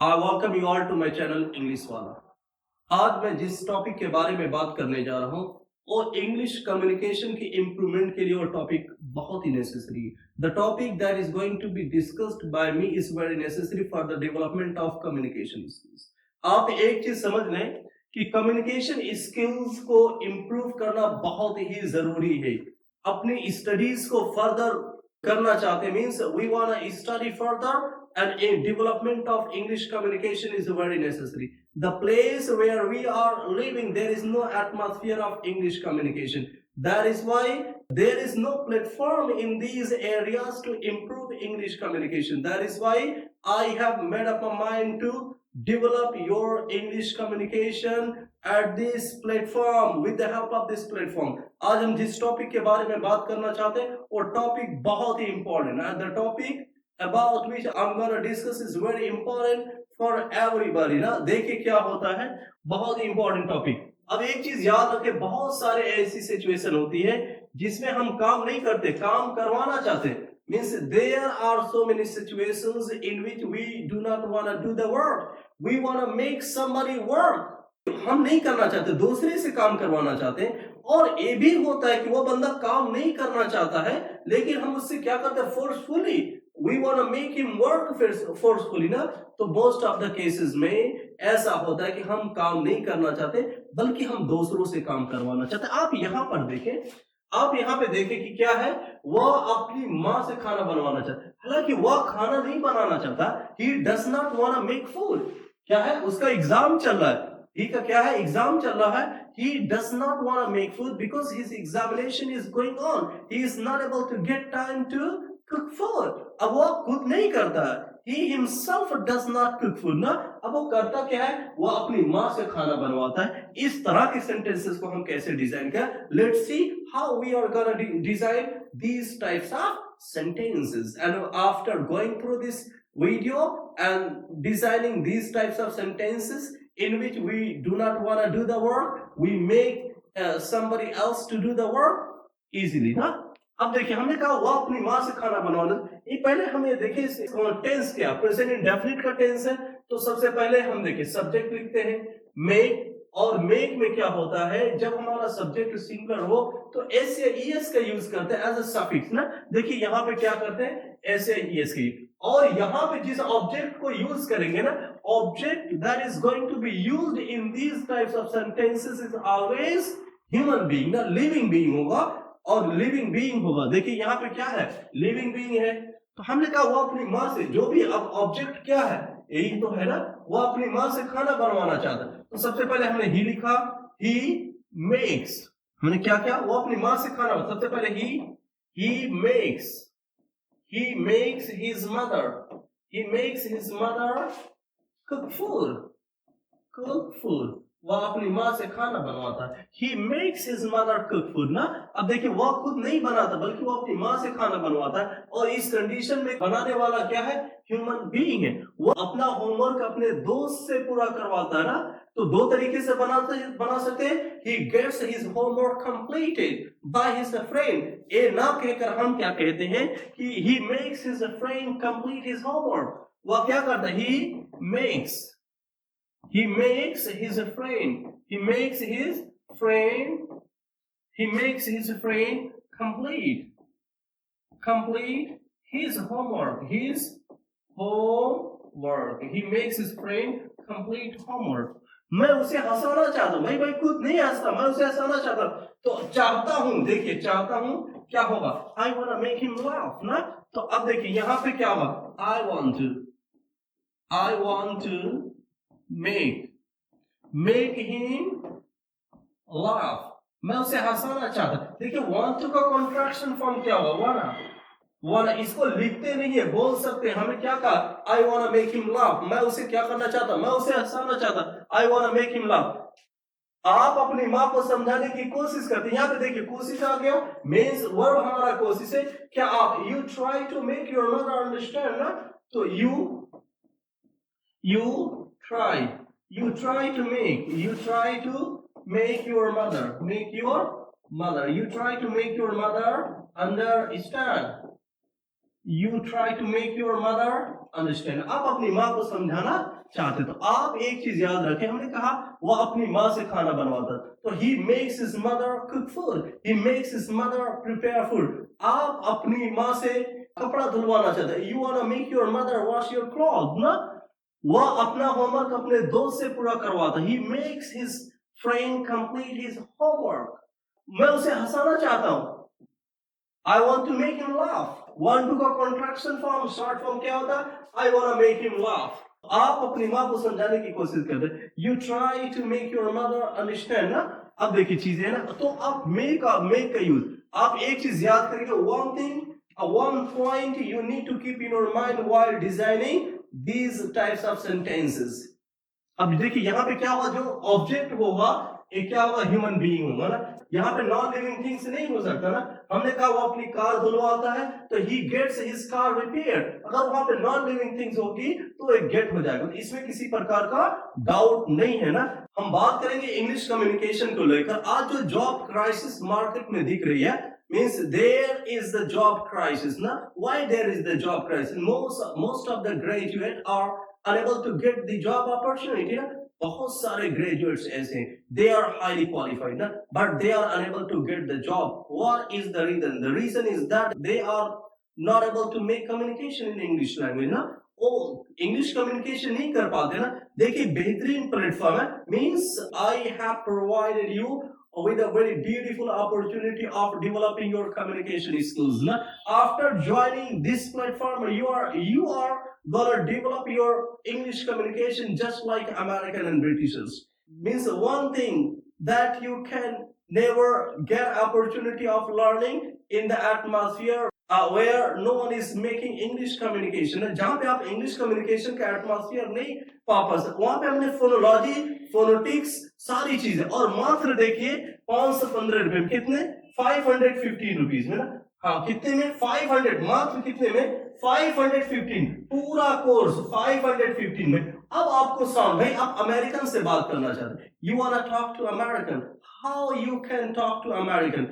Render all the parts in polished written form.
I welcome you all to my channel English वाला। आज मैं जिस टॉपिक के बारे में बात करने जा रहा हूँ वो इंग्लिश कम्युनिकेशन की इम्प्रूवमेंट के लिए वो टॉपिक बहुत ही नेसेसरी है। The topic that is going to be discussed by me is very necessary for the development of communication skills. आप एक चीज समझ लें कि कम्युनिकेशन स्किल्स को इम्प्रूव करना बहुत ही जरूरी है। अपनी स्टडीज को फर्दर करना चाहते means we want to study further and in development of English communication is very necessary. The place where we are living, there is no atmosphere of English communication. That is why there is no platform in these areas to improve English communication. That is why I have made up my mind to develop your English communication at this platform with the help of this platform. आज हम जिस topic के बारे में बात करना चाहते हैं वो टॉपिक बहुत ही इंपॉर्टेंट है। The topic about which I'm going to discuss is very important for everybody ना। देखिए क्या होता है, बहुत ही इंपॉर्टेंट टॉपिक। अब एक चीज याद रखें, बहुत सारे ऐसी सिचुएशन होती है जिसमें हम काम नहीं करते, काम करवाना चाहते। Means there are so many situations in which we do not want to do the work, we want to make somebody work। हम नहीं करना चाहते, दूसरे से काम करवाना चाहते हैं। और ये भी होता है कि वो बंदा काम नहीं करना चाहता है लेकिन हम उससे क्या करते हैं, forcefully we want to make him work forcefully ना। तो most of the cases में ऐसा होता है कि हम काम नहीं करना चाहते बल्कि हम दूसरों से काम करवाना चाहते हैं। आप यहाँ पर देखें, आप यहाँ पे देखें कि क्या है, वह अपनी माँ से खाना बनवाना चाहता है, हालांकि वह खाना नहीं बनाना चाहता। he does not want to make food। क्या है, उसका एग्जाम चल रहा है, ठीक है, क्या है, एग्जाम चल रहा है। he does not want to make food because his examination is going on, he is not able to get time to cook food। अब वो खुद नहीं करता है, he himself does not cook food ना। अब वो करता क्या है, वो अपनी माँ से खाना बनवाता है। इस तरह के सेंटेंसेस को हम कैसे डिजाइन करें, let's see how we are gonna design these types of sentences, and after going through this video and designing these types of sentences in which we do not want to do the work, we make somebody else to do the work easily ना। अब देखिए, हमने कहा वो अपनी माँ से खाना बनवाना, ये पहले हमें देखिए टेंस क्या, प्रेजेंट इंडेफिनिट का टेंस है। तो सबसे पहले हम देखिए सब्जेक्ट लिखते हैं मेक, और मेक में क्या होता है, जब हमारा सब्जेक्ट सिंगुलर हो तो एस या ईएस का यूज करते हैं एज अ सफिक्स ना। देखिए यहाँ पे क्या करते हैं, एस या ईएस की। और यहाँ पे जिस ऑब्जेक्ट को यूज करेंगे ना, object that is going to be used in these types of sentences is always human being ना, लिविंग बीइंग होगा और लिविंग बीइंग होगा। देखिए यहाँ पे क्या है, लिविंग बीइंग है। तो हमने कहा वो अपनी माँ से, जो भी अब ऑब्जेक्ट क्या है, यही तो है ना, वो अपनी माँ से खाना बनवाना चाहता है। तो सबसे पहले हमने ही लिखा, ही मेक्स। हमने क्या क्या, वो अपनी माँ से खाना, सबसे पहले ही makes his mother cook food. वह अपनी माँ से खाना बनवाता है। He makes his mother cook food ना। अब देखिए वह खुद नहीं बनाता बल्कि वो अपनी माँ से खाना बनवाता है। और इस कंडीशन में बनाने वाला क्या है, ह्यूमन बीइंग है। वो अपना होमवर्क अपने दोस्त से पूरा करवाता है ना। तो दो तरीके से बना सकते हैं, he gets his homework completed by his friend। ये ना कहकर हम क्या कहते हैं कि he makes his friend complete his homework। वह क्या करता है, he makes his friend complete his homework, he makes his friend complete homework। मैं उसे हंसाना चाहता हूं, भाई खुद नहीं हंसता, मैं उसे हंसाना चाहता हूं। तो चाहता हूं, देखिए चाहता हूं क्या होगा, I want to make him laugh ना। तो अब देखिए यहां पे क्या होगा, I want to make him laugh। मैं उसे हंसाना चाहता। देखिए want to का कॉन्ट्रैक्शन फॉर्म क्या होगा, वाना। इसको लिखते नहीं है, बोल सकते हैं। हमने क्या कहा, I wanna make him laugh। मैं उसे क्या करना चाहता, मैं उसे हंसाना चाहता, I wanna make him laugh। आप अपनी माँ को समझाने की कोशिश करते हैं। यहाँ पे देखिए कोशिश आ गया, मीन्स वर्ब हमारा कोशिश है। क्या आप you try to make your mother understand ना। तो you try to make your mother understand। You try to make your mother understand, आप अपनी माँ को समझाना चाहते, तो आप एक चीज याद रखें, हमने कहा वो अपनी माँ से खाना बनवाता, तो he makes his mother cook food, he makes his mother prepare food. आप अपनी माँ से कपड़ा धुलवाना चाहते हैं, you want to make your mother wash your cloth ना। वह अपना होमवर्क अपने दोस्त से पूरा करवाता, he makes his friend complete his homework. मैं उसे हंसाना चाहता हूं, I want to make him laugh. Want to का contraction form, short form क्या होता है? I want to make him laugh. आप अपनी माँ को समझाने की कोशिश करते हैं। You try to make your mother understand ना। अब देखिए चीजें है ना, तो आप make का यूज, आप एक चीज याद करेंगे, one thing, one point you need to keep in your mind while designing these types of sentences. अब देखिए यहाँ पे क्या होगा, जो ऑब्जेक्ट होगा एक क्या होगा, ह्यूमन बीइंग होगा ना। यहाँ पे नॉन लिविंग थिंग्स नहीं हो सकता ना। हमने कहा वो अपनी कार धुलवाता है, तो he gets his car repaired. अगर वहां पे नॉन लिविंग थिंग्स होगी तो एक गेट हो जाएगा, तो इसमें किसी प्रकार का डाउट नहीं है ना। हम बात करेंगे इंग्लिश कम्युनिकेशन को लेकर। आज जो जॉब क्राइसिस मार्केट में दिख रही है, means there is the job crisis na. Why there is the job crisis? Most of the graduate are unable to get the job opportunity na. बहुत सारे ग्रेजुएट्स ऐसे हैं, they are highly qualified ना, but they are unable to get the job. What is the reason? The reason is that they are not able to make communication in English language ना। वो English communication नहीं कर पाते ना। देखिए बेहतरीन platform है, means I have provided you with a very beautiful opportunity of developing your communication skills na. After joining this platform, you are gonna develop your English communication just like American and Britishers. Means one thing that you can never get opportunity of learning in the atmosphere where no one is making English communication. जहाँ पे आप English communication का atmosphere नहीं पा सकते, वहाँ पे हमने फोनोलॉजी, फोनोटिक्स, सारी चीजें, और मात्र देखिए 515 रुपए में, कितने 515 रुपीज में ना। हाँ कितने में, 500, मात्र कितने में 515, पूरा कोर्स 515 में। अब आपको साउंड, भाई आप अमेरिकन से बात करना चाहते हैं, you want to talk to American, how you can talk to American,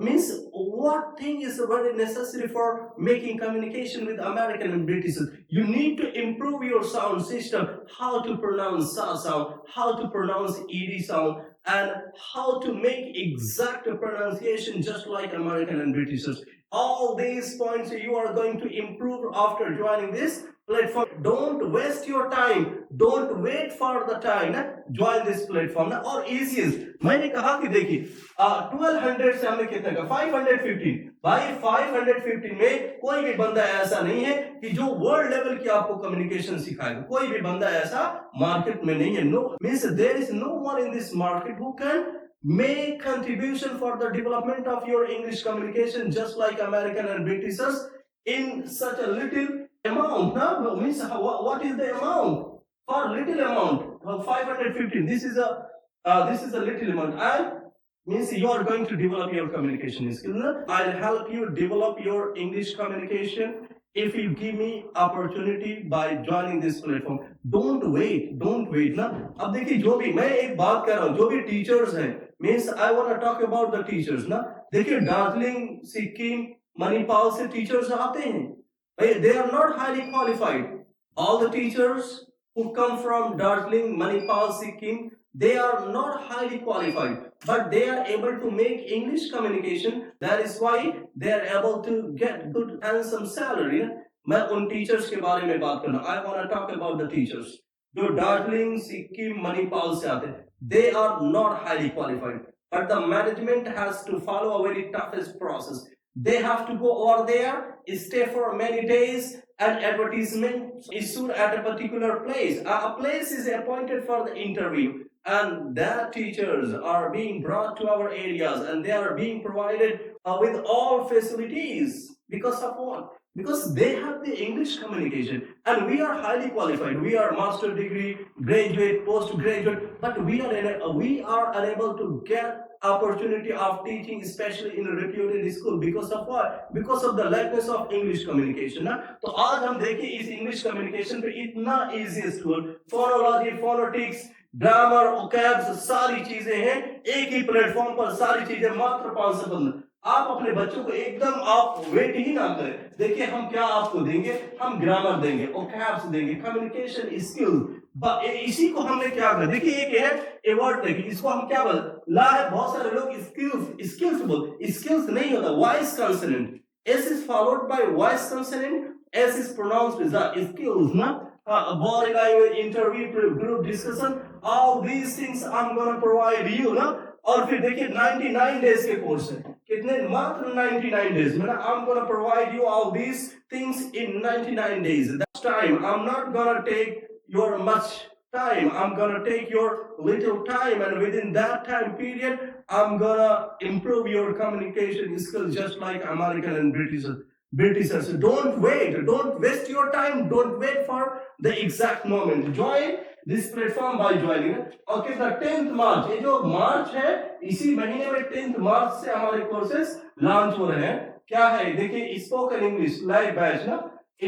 means what thing is very necessary for making communication with American and British. You need to improve your sound system, how to pronounce sa sound, how to pronounce ed sound, and how to make exact pronunciation just like American and Britishers. All these points you are going to improve after joining this platform. Don't waste your time, don't wait for the time na, join this platform na। और easiest मैंने कहा कि देखिए 1200 से हमने कितने का 515, भाई 515 में कोई भी बंदा ऐसा नहीं है कि जो वर्ल्ड लेवल की आपको कम्युनिकेशन सिखाएगा, कोई भी बंदा ऐसा मार्केट में नहीं है। No means there is no one in this market who can make contribution for the development of your English communication just like American and Britishers in such a little amount. Now, means what is the amount? For little amount, 515. This is a little amount, and means you are going to develop your communication skills. I'll help you develop your English communication if you give me opportunity by joining this platform. Don't wait ना। अब देखिए जो भी मैं एक बात कर रहा हूँ, जो भी टीचर्स हैं, means I want to talk about the teachers ना। देखिए दार्जिलिंग, सिक्किम, मणिपाल से टीचर्स आते हैं, they are not highly qualified. All the teachers who come from Darjeeling, Manipal, Sikkim, they are not highly qualified, but they are able to make English communication. That is why they are able to get good handsome salary. मैं उन teachers के बारे में बात करना। I want to talk about the teachers जो Darjeeling, Sikkim, Manipal से आते हैं. They are not highly qualified, but the management has to follow a very toughest process. They have to go over there, stay for many days, and advertisement issued at a particular place. A place is appointed for the interview, and their teachers are being brought to our areas, and they are being provided with all facilities. Because of what? Because they have the English communication, and we are highly qualified. We are master degree, graduate, postgraduate, but we are unable to get opportunity of teaching, especially in a reputed school. Because of what? Because of the lackness of English communication ना। तो आज हम देखें इस English communication पे इतना easy tool, phonology, phonetics, grammar, vocabs, सारी चीजें हैं एक ही प्लेटफॉर्म पर, सारी चीजें मात्र 515। आप अपने बच्चों को एकदम आप वेट ही ना करें। देखिए हम क्या आपको देंगे, हम ग्रामर देंगे, ओकैब्स देंगे, कम्युनिकेशन स्किल, इसी को हमने क्या करा। देखिए एक है ए वर्ड, देखिए इसको हम क्या बोल ला है, बहुत सारे लोग स्किल्स स्किल्स बोल, स्किल्स नहीं होता, voice consonant, S is followed by voice consonant, S is pronounced as the skills ना। boring interview, group discussion, all these things I'm gonna provide you ना। और फिर देखिए 99 डेज के कोर्स है, कितने, मात्र 99 डेज में ना। I'm gonna provide you all these things in 99 days. That's time. I'm not gonna take your much time. I'm gonna take your little time, and within that time period, I'm gonna improve your communication skills just like American and Britishers. Don't wait. Don't waste your time. Don't wait for the exact moment. Join this platform by joining it. Okay, the 10th मार्च, ये जो मार्च है, इसी महीने में 10th मार्च से हमारे courses launch हो रहे हैं। क्या है, देखिए स्पोकन इंग्लिश लाइव बैच ना,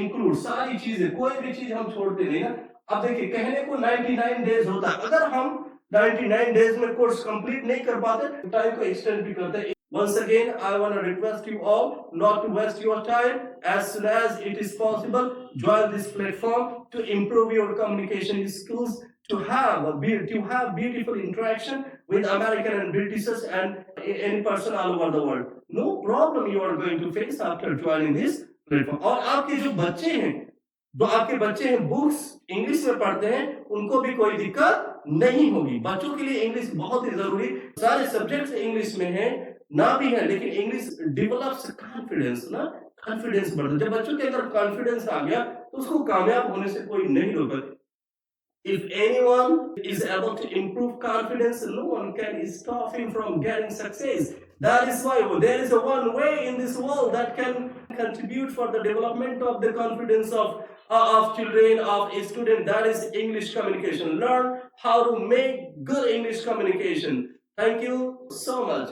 इंक्लूड सारी चीजें, कोई भी चीज हम छोड़ते नहीं ना। अब देखिए कहने को 99 डेज होता है, अगर हम 99 डेज में कोर्स कंप्लीट नहीं कर पाते, टाइम को एक्सटेंड भी करते हैं। Once again, I want to request you all not to waste your time. As soon as it is possible, join this platform to improve your communication skills, to have beautiful interaction with American and Britishers and any person all over the world. No problem you are going to face after joining this platform. और आपके जो बच्चे हैं, books English में पढ़ते हैं, उनको भी कोई दिक्कत नहीं होगी। बच्चों के लिए इंग्लिश बहुत ही जरूरी, सारे सब्जेक्ट्स इंग्लिश में हैं ना भी है, लेकिन इंग्लिश डेवलप्स कॉन्फिडेंस ना, कॉन्फिडेंस बढ़ता है। जब बच्चों के अंदर कॉन्फिडेंस आ गया तो उसको कामयाब होने से कोई नहीं रोका। If anyone is able to improve confidence, no one can stop him from getting success. That is why there is a one way in this world that can contribute for the development of the confidence of children, of a student. That is English communication. Learn how to make good English communication. Thank you so much.